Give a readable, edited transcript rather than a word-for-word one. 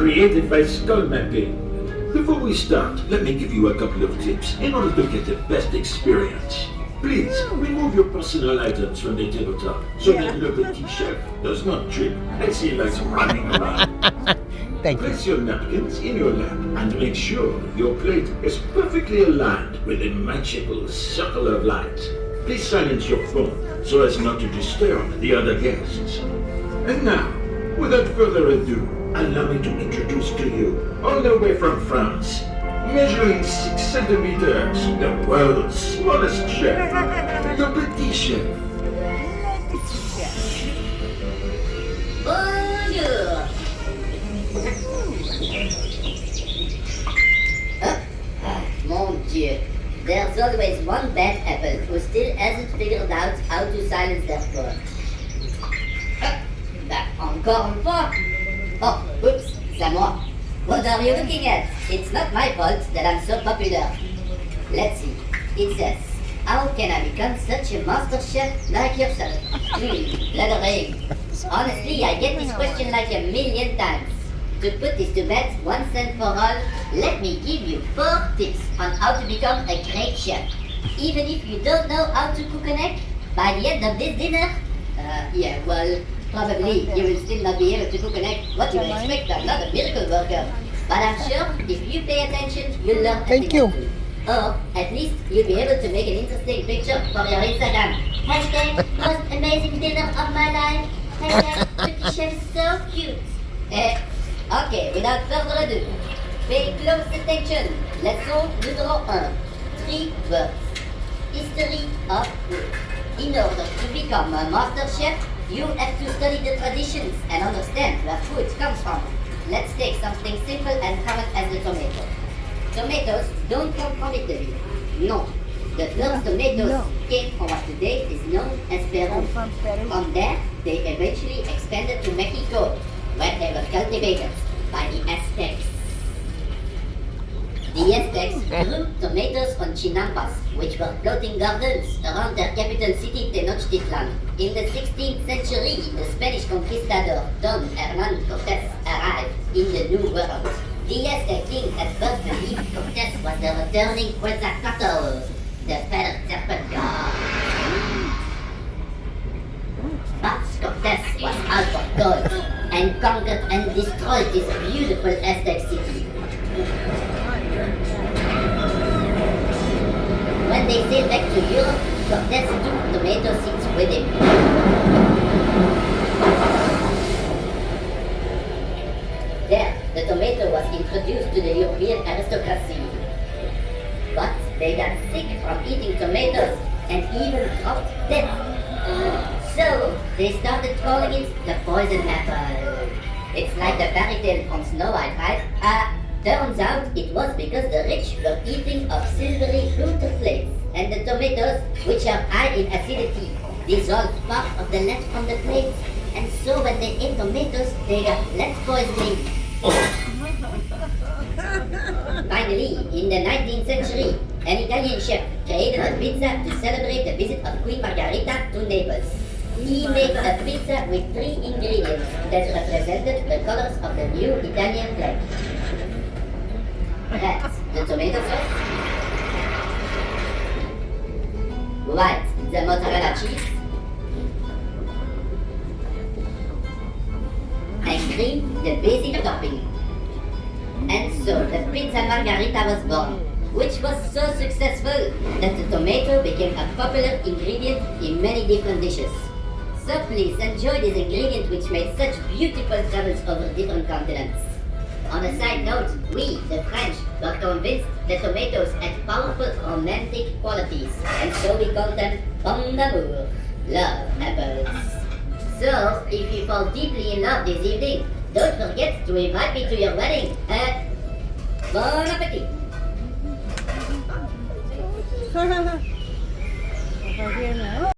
created by skull mapping. Before we start, let me give you a couple of tips in order to get the best experience. Please, remove your personal items from the tabletop so that the Petit Chef does not trip as he likes running around. Thank you. Place your napkins in your lap and make sure your plate is perfectly aligned with a magical circle of light. Please silence your phone so as not to disturb the other guests. And now, without further ado, allow me to introduce to you, all the way from France, measuring 6 centimeters, the world's smallest chef, the Petit Chef. Bonjour. Mon Dieu. There's always one bad apple who still hasn't figured out how to silence their phone. Encore une fois. Oh, oops, c'est moi. What are you looking at? It's not my fault that I'm so popular. Let's see. It says, how can I become such a master chef like yourself? Flattering. Honestly, I get this question like a million times. To put this to bed once and for all, let me give you 4 tips on how to become a great chef. Even if you don't know how to cook an egg, by the end of this dinner, probably you will still not be able to cook an egg. What you expect, I'm not a miracle worker. But I'm sure if you pay attention, you'll learn a Thank thing you. or two. Or at least you'll be able to make an interesting picture for your Instagram. Hashtag most amazing dinner of my life. Hashtag Petit Chef so cute. Okay, without further ado, pay close attention. Leçon numéro 1. 3 words. History of food. In order to become a master chef, you have to study the traditions and understand where food comes from. Let's take something simple and common as the tomato. Tomatoes don't come from Italy. No. The first tomatoes came from what today is known as Peru. From there, they eventually expanded to Mexico, where they were cultivated by the Aztecs. The Aztecs grew tomatoes on chinampas, which were floating gardens around their capital city Tenochtitlan. In the 16th century, the Spanish conquistador Don Hernán Cortés arrived in the New World. The Aztec king at first believed Cortés was the returning Quetzalcoatl, the feathered serpent god. But Cortés was out for gold and conquered and destroyed this beautiful Aztec city. When they sailed back to Europe, Cortés took tomato seeds with him. There, the tomato was introduced to the European aristocracy. But they got sick from eating tomatoes and even dropped dead. So, they started calling it the poison apple. It's like the fairy tale from Snow White, right? Turns out it was because the rich were eating of silvery filter plates, and the tomatoes, which are high in acidity, dissolved part of the lead from the plates, and so when they ate tomatoes, they got lead poisoning. Finally, in the 19th century, an Italian chef created a pizza to celebrate the visit of Queen Margherita to Naples. He made a pizza with 3 ingredients that represented the colors of the new Italian flag. Red, the tomato sauce. White, the mozzarella cheese. And green, the basic topping. And so the pizza margherita was born, which was so successful that the tomato became a popular ingredient in many different dishes. So please enjoy this ingredient which made such beautiful travels over different continents. On a side note, we, the French, were convinced that tomatoes had powerful romantic qualities, and so we called them pommes d'amour, love apples. So, if you fall deeply in love this evening, don't forget to invite me to your wedding. Bon appétit! Over here now.